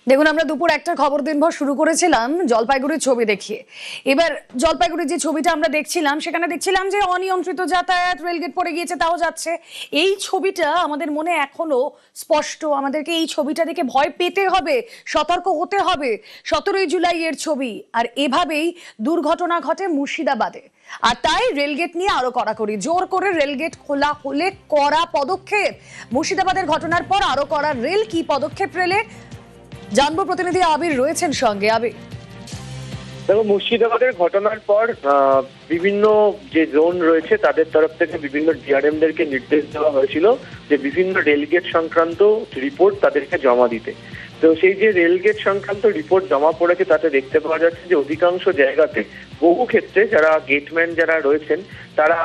দেখুন, আমরা দুপুর একটা খবর দিনভর শুরু করেছিলাম জলপাইগুড়ির ছবি দেখিয়ে। এবার জলপাইগুড়ির যে ছবিটা আমরা দেখছিলাম, সেখানে দেখছিলাম যে অনিয়ন্ত্রিত যাতায়াত, রেলগেট পড়ে গিয়েছে, তাও যাচ্ছে। এই ছবিটা আমাদের মনে এখনো স্পষ্ট। আমাদেরকে এই ছবিটা দেখে ভয় পেতে হবে, সতর্ক হতে হবে। 17ই জুলাই এর ছবি, আর এভাবেই দুর্ঘটনা ঘটে মুর্শিদাবাদে। আর তাই রেলগেট নিয়ে আরো কড়াকড়ি, জোর করে রেলগেট খোলা হলে কড়া পদক্ষেপ। মুর্শিদাবাদের ঘটনার পর আরো কড়া রেল, কি পদক্ষেপ রেলে জানবো। প্রতিনিধি আবির রয়েছেন সঙ্গে। আবির, দেখো, মুর্শিদাবাদের ঘটনার পর বিভিন্ন যে জোন রয়েছে তাদের তরফ থেকে বিভিন্ন ডিআরএমদেরকে নির্দেশ দেওয়া হয়েছিল যে বিভিন্ন রেলগেট সংক্রান্ত রিপোর্ট তাদেরকে জমা দিতে। তো সেই যে রেলগেট সংক্রান্ত রিপোর্ট জমা পড়েছে তাতে দেখতে পাওয়া যাচ্ছে যে অধিকাংশ জায়গাতে বহু ক্ষেত্রে যারা গেটম্যান যারা রয়েছেন তারা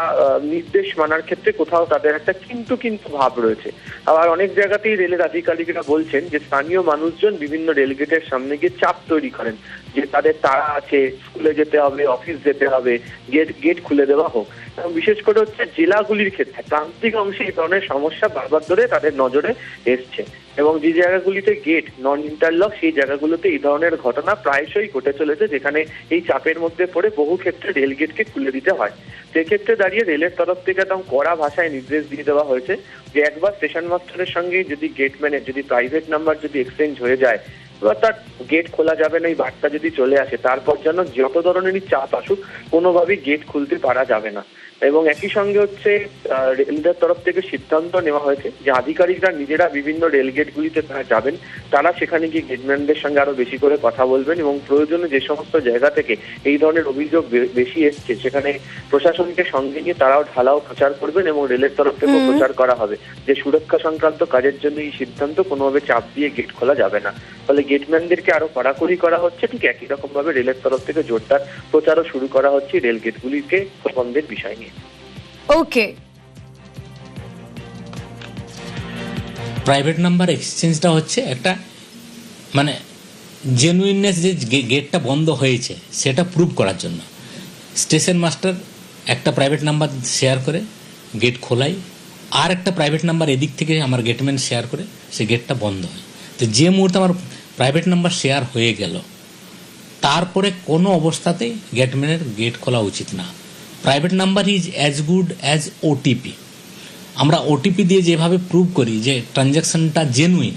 নির্দেশ মানার ক্ষেত্রে কোথাও তাদের একটা কিন্তু কিন্তু ভাব রয়েছে। আবার অনেক জায়গাতেই রেলের আধিকারিকরা বলছেন যে স্থানীয় মানুষজন বিভিন্ন রেলগেটের সামনে গিয়ে চাপ তৈরি করেন যে তাদের তাড়া আছে, স্কুলে যেতে হবে, অফিস যেতে হবে, গেট খুলে দেওয়া হোক। এবং বিশেষ করে হচ্ছে জেলাগুলির ক্ষেত্রে প্রান্তিক অংশে এই ধরনের সমস্যা বারবার ধরে তাদের নজরে এসছে। এবং যে জায়গাগুলিতে গেট নন ইন্টারলক সেই জায়গাগুলোতে এই ধরনের ঘটনা প্রায়শই ঘটে চলেছে, যেখানে এই চাপের মধ্যে পড়ে বহু ক্ষেত্রে রেলগেটকে খুলে দিতে হয়। সেক্ষেত্রে দাঁড়িয়ে রেলের তরফ থেকে একদম কড়া ভাষায় নির্দেশ দিয়ে দেওয়া হয়েছে যে একবার স্টেশন মাস্টারের সঙ্গে যদি গেটম্যানের যদি প্রাইভেট নাম্বার যদি এক্সচেঞ্জ হয়ে যায়, অর্থাৎ গেট খোলা যাবে না এই বার্তা যদি চলে আসে, তারপর যেন যত ধরনেরই চাপ আসুক কোনোভাবেই গেট খুলতে পারা যাবে না। এবং একই সঙ্গে হচ্ছে রেলদের তরফ থেকে সিদ্ধান্ত নেওয়া হয়েছে যে আধিকারিকরা নিজেরা বিভিন্ন রেলগেটগুলিতে তারা যাবেন, তারা সেখানে গিয়ে গেটম্যানদের সঙ্গে আরো বেশি করে কথা বলবেন এবং প্রয়োজনে যে সমস্ত জায়গা থেকে এই ধরনের অভিযোগ বেশি এসছে সেখানে প্রশাসনকে সঙ্গে নিয়ে তারাও ঢালাও প্রচার করবেন এবং রেলের তরফ থেকেও প্রচার করা হবে যে সুরক্ষা সংক্রান্ত কাজের জন্য এই সিদ্ধান্ত কোনোভাবে চাপ দিয়ে গেট খোলা যাবে না। ফলে গেটম্যানদেরকে আরো কড়াকড়ি করা হচ্ছে। ঠিক একই রকম ভাবে রেলের তরফ থেকে জোরদার প্রচারও শুরু করা হচ্ছে রেল গেটগুলিকে বন্ধের বিষয় নিয়ে। ওকে, প্রাইভেট নাম্বার এক্সচেঞ্জটা হচ্ছে একটা মানে জেনুইননেস, যে গেটটা বন্ধ হয়েছে সেটা প্রুভ করার জন্য স্টেশন মাস্টার একটা প্রাইভেট নাম্বার শেয়ার করে গেট খোলাই, আর একটা প্রাইভেট নাম্বার এদিক থেকে আমার গেটম্যান শেয়ার করে সে গেটটা বন্ধ হয়। তো যে মুহূর্তে আমার প্রাইভেট নাম্বার শেয়ার হয়ে গেল, তারপরে কোনো অবস্থাতেই গেটম্যানের গেট খোলা উচিত না। Private number is as good as OTP. আমরা ওটিপি দিয়ে যেভাবে প্রুভ করি যে ট্রানজ্যাকশনটা জেনুইন,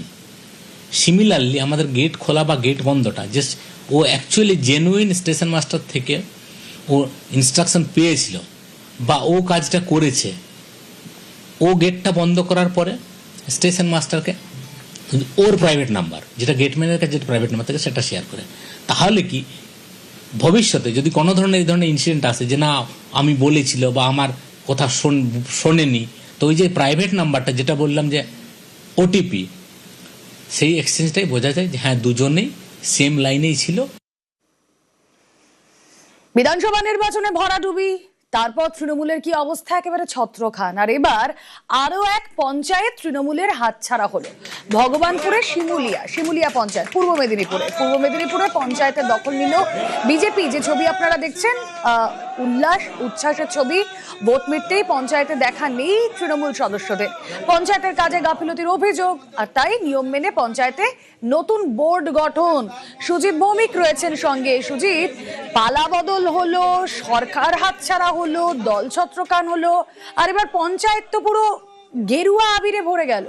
সিমিলারলি আমাদের গেট খোলা বা গেট বন্ধটা জাস্ট ও অ্যাকচুয়ালি জেনুইন স্টেশন মাস্টার থেকে ও ইনস্ট্রাকশন পেয়েছিল বা ও কাজটা করেছে, ও গেটটা বন্ধ করার পরে স্টেশন মাস্টারকে ওর প্রাইভেট নাম্বার, যেটা গেটম্যানের কাছে যেটা প্রাইভেট নাম্বার থাকে সেটা শেয়ার করে। তাহলে কি ভবিষ্যতে যদি কোনো ধরনের এই ধরনের ইনসিডেন্ট আসে যে না আমি বলেছিল বা আমার কথা শোনেনি, তো ওই যে প্রাইভেট নাম্বারটা যেটা বললাম যে ওটিপি, সেই এক্সচেঞ্জটাই বোঝা যায় যে হ্যাঁ দুজনেই সেম লাইনেই ছিল। বিধানসভা নির্বাচনে ভরাডুবি, তারপর তৃণমূলের কি অবস্থা, একেবারে ছত্রখান। আর এবার আরো এক পঞ্চায়েত তৃণমূলের হাতছাড়া হলো। ভগবানপুরে শিমুলিয়া পঞ্চায়েত, পূর্ব মেদিনীপুরে পঞ্চায়েতের দখল নিল বিজেপি। যে ছবি আপনারা দেখছেন, উচ্ছ্বাসের ছবি। ভোট মিটতেই পঞ্চায়েতে দেখা নেই তৃণমূল সদস্যদের। পঞ্চায়েতের কাজে গাফিলতির অভিযোগ, আর তাই নিয়ম মেনে পঞ্চায়েতে নতুন বোর্ড গঠন। সুজিত ভৌমিক রয়েছেন সঙ্গে। সুজিত, পালা বদল হলো, সরকার হাতছাড়া হলো, দল ছত্রখান হলো, আর এবার পঞ্চায়েত তো পুরো গেরুয়া আবিরে ভরে গেল।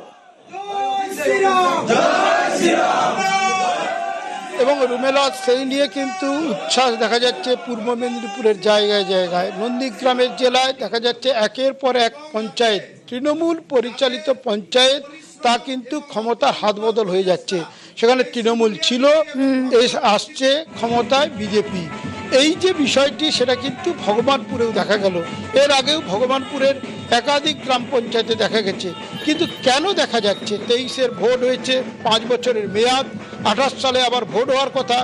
এবং রুমেলা, সেই নিয়ে কিন্তু উচ্ছ্বাস দেখা যাচ্ছে পূর্ব মেদিনীপুরের জায়গায় জায়গায়। নন্দীগ্রামের জেলায় দেখা যাচ্ছে একের পর এক পঞ্চায়েত, তৃণমূল পরিচালিত পঞ্চায়েত, তা কিন্তু ক্ষমতার হাত বদল হয়ে যাচ্ছে। সেখানে তৃণমূল ছিল, আসছে ক্ষমতায় বিজেপি। এই যে বিষয়টি সেটা কিন্তু ভগবানপুরেও দেখা গেল। এর আগেও ভগবানপুরের একাধিক গ্রাম পঞ্চায়েতে দেখা গেছে। কিন্তু কেন দেখা যাচ্ছে? 23-এর ভোট হয়েছে, 5 বছরের মেয়াদ, 28 সালে আবার ভোট হওয়ার কথা।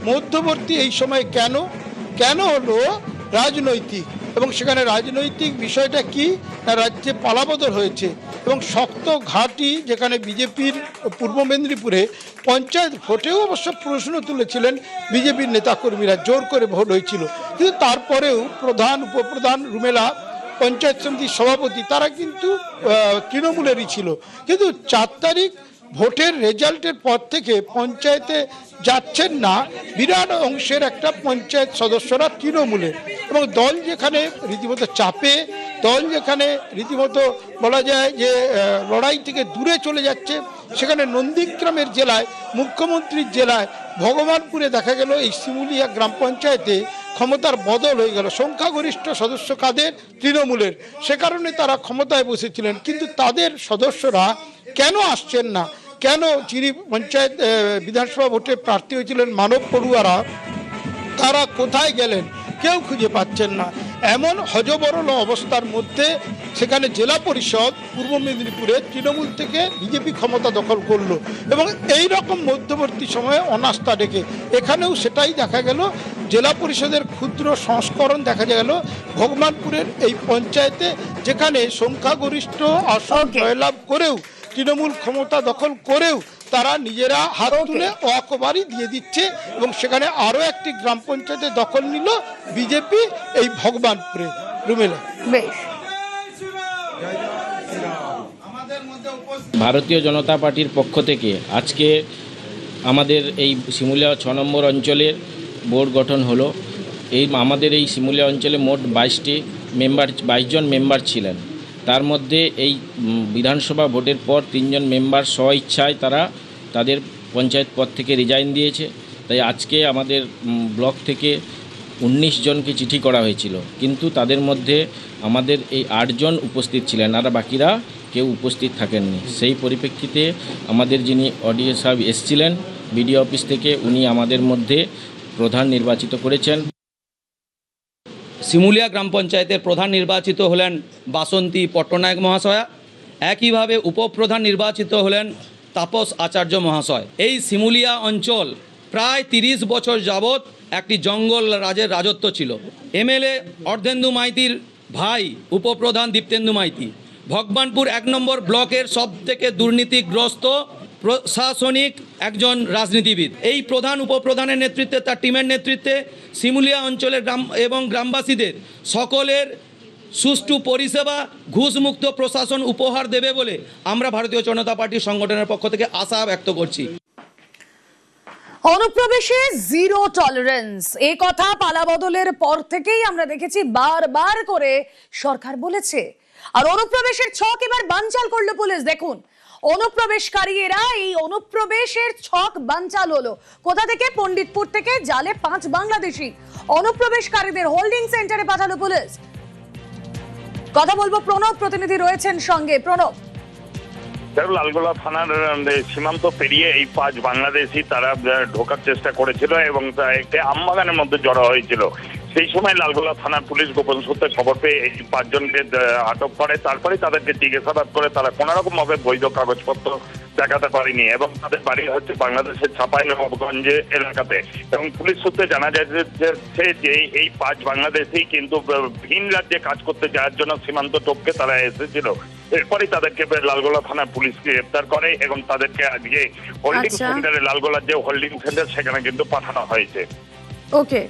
মধ্যবর্তী এই সময় কেন হলো? রাজনৈতিক। এবং সেখানে রাজনৈতিক বিষয়টা কি না, রাজ্যে পালাবদল হয়েছে এবং শক্ত ঘাঁটি, যেখানে বিজেপির পূর্ব মেদিনীপুরে পঞ্চায়েত ভোটেও অবশ্য প্রশ্ন তুলেছিলেন বিজেপির নেতাকর্মীরা, জোর করে ভোট হয়েছিল। কিন্তু তারপরেও প্রধান, উপপ্রধান, রুমেলা, পঞ্চায়েত সমিতির সভাপতি, তারা কিন্তু তৃণমূলেরই ছিল। কিন্তু 4 তারিখ ভোটের রেজাল্টের পর থেকে পঞ্চায়েতে যাচ্ছেন না বিরাট অংশের একটা পঞ্চায়েত সদস্যরা তৃণমূলের, এবং দল যেখানে রীতিমতো চাপে, দল যেখানে রীতিমতো বলা যায় যে লড়াই থেকে দূরে চলে যাচ্ছে, সেখানে নন্দীগ্রামের জেলায়, মুখ্যমন্ত্রীর জেলায় ভগবানপুরে দেখা গেল এই শিমুলিয়া গ্রাম পঞ্চায়েতে ক্ষমতার বদল হয়ে গেল। সংখ্যাগরিষ্ঠ সদস্য কাদের? তৃণমূলের। সে কারণে তারা ক্ষমতায় বসেছিলেন, কিন্তু তাদের সদস্যরা কেন আসছেন না? কেন যিনি পঞ্চায়েত বিধানসভা ভোটে প্রার্থী হয়েছিলেন মানব পড়ুয়ারা, তারা কোথায় গেলেন? কেউ খুঁজে পাচ্ছেন না। এমন হযবরল অবস্থার মধ্যে সেখানে জেলা পরিষদ পূর্ব মেদিনীপুরে তৃণমূল থেকে বিজেপি ক্ষমতা দখল করলো, এবং এই রকম মধ্যবর্তী সময়ে অনাস্থা ডেকে এখানেও সেটাই দেখা গেল। জেলা পরিষদের ক্ষুদ্র সংস্করণ দেখা গেল ভগবানপুরের এই পঞ্চায়েতে, যেখানে সংখ্যাগরিষ্ঠ আসন জয়লাভ করেও, তৃণমূল ক্ষমতা দখল করেও তারা নিজেরা হাত তুলে অকবারই দিয়ে দিচ্ছে, এবং সেখানে আরও একটি গ্রাম পঞ্চায়েতে দখল নিল বিজেপি এই ভগবানপুরে। রুমেলা। বেশ, ভারতীয় জনতা পার্টির পক্ষ থেকে আজকে আমাদের এই শিমুলিয়া 6 নম্বর অঞ্চলের বোর্ড গঠন হলো। আমাদের এই শিমুলিয়া অঞ্চলে মোট 22 জন মেম্বার ছিলেন। তার মধ্যে এই বিধানসভা ভোটের পর 3 জন মেম্বার স্বইচ্ছায় তারা তাদের পঞ্চায়েত পদ থেকে রিজাইন দিয়েছে। তাই আজকে আমাদের ব্লক থেকে 19 জনকে চিঠি করা হয়েছিল, কিন্তু তাদের মধ্যে আমাদের এই 8 জন উপস্থিত ছিলেন, আর বাকিরা কেউ উপস্থিত থাকেননি। সেই পরিপ্রেক্ষিতে আমাদের যিনি অডিও সাহেব এসেছিলেন বিডিও অফিস থেকে, উনি আমাদের মধ্যে প্রধান নির্বাচিত করেছেন। শিমুলিয়া গ্রাম পঞ্চায়েতের প্রধান নির্বাচিত হলেন বাসন্তী পট্টনায়ক মহাশয়া। একইভাবে উপপ্রধান নির্বাচিত হলেন তাপস আচার্য মহাশয়। এই শিমুলিয়া অঞ্চল প্রায় 30 বছর যাবৎ একটি জঙ্গল রাজের রাজত্ব ছিল। এমএলএ অর্ধেন্দু মাইতির ভাই উপপ্রধান দীপ্তেন্দু মাইতি ভগবানপুর 1 নম্বর ব্লকের সবথেকে দুর্নীতিগ্রস্ত প্রশাসনিক একজন রাজনীতিবিদ। এই প্রধান উপপ্রধানের নেতৃত্বে, তার টিমের নেতৃত্বে শিমুলিয়া অঞ্চলের গ্রাম এবং গ্রামবাসীদের সকলের সুষ্ঠু পরিষেবা, ঘুষমুক্ত প্রশাসন উপহার দেবে বলে আমরা ভারতীয় জনতা পার্টির সংগঠনের পক্ষ থেকে আশা ব্যক্ত করছি। অনুপ্রবেশে জিরো টলারেন্স, এই কথা পালাবদলের পর থেকেই আমরা দেখেছি বারবার করে সরকার বলেছে। আর অনুপ্রবেশের ছক এবার বানচাল করলো পুলিশ। দেখুন, অনুপ্রবেশকারীরা এই অনুপ্রবেশের ছক বানচাল হলো কোথা থেকে? পণ্ডিতপুর থেকে জালে 5 বাংলাদেশি অনুপ্রবেশকারীদের হোল্ডিং সেন্টারে পাঠালো পুলিশ। কথা বলবো, প্রণব প্রতিনিধি রয়েছেন সঙ্গে। প্রণব, লালগোলা থানার সীমান্ত পেরিয়ে এই 5 বাংলাদেশি তারা ঢোকার চেষ্টা করেছিল এবং একটি আমবাগানের মধ্যে জড়ো হয়েছিল। সেই সময় লালগোলা থানার পুলিশ গোপন সূত্রে খবর পেয়ে এই 5 জনকে আটক করে। তারপরে তাদেরকে জিজ্ঞাসাবাদ করে তারা কোন রকম ভাবে বৈধ কাগজপত্র দেখাতে পারেনি, এবং তাদের বাড়ি হচ্ছে বাংলাদেশের চাঁপাইনবাবগঞ্জ এলাকাতে। এবং পুলিশ সূত্রে জানা যায় যে এই 5 বাংলাদেশি কিন্তু ভিন রাজ্যে কাজ করতে যাওয়ার জন্য সীমান্ত টপকে তারা এসেছিল। এরপরই তাদেরকে লালগোলা থানার পুলিশ গ্রেফতার করে এবং তাদেরকে আজকে হোল্ডিং সেন্টারে, লালগোলার যে হোল্ডিং সেন্টার, সেখানে কিন্তু পাঠানো হয়েছে। ওকে।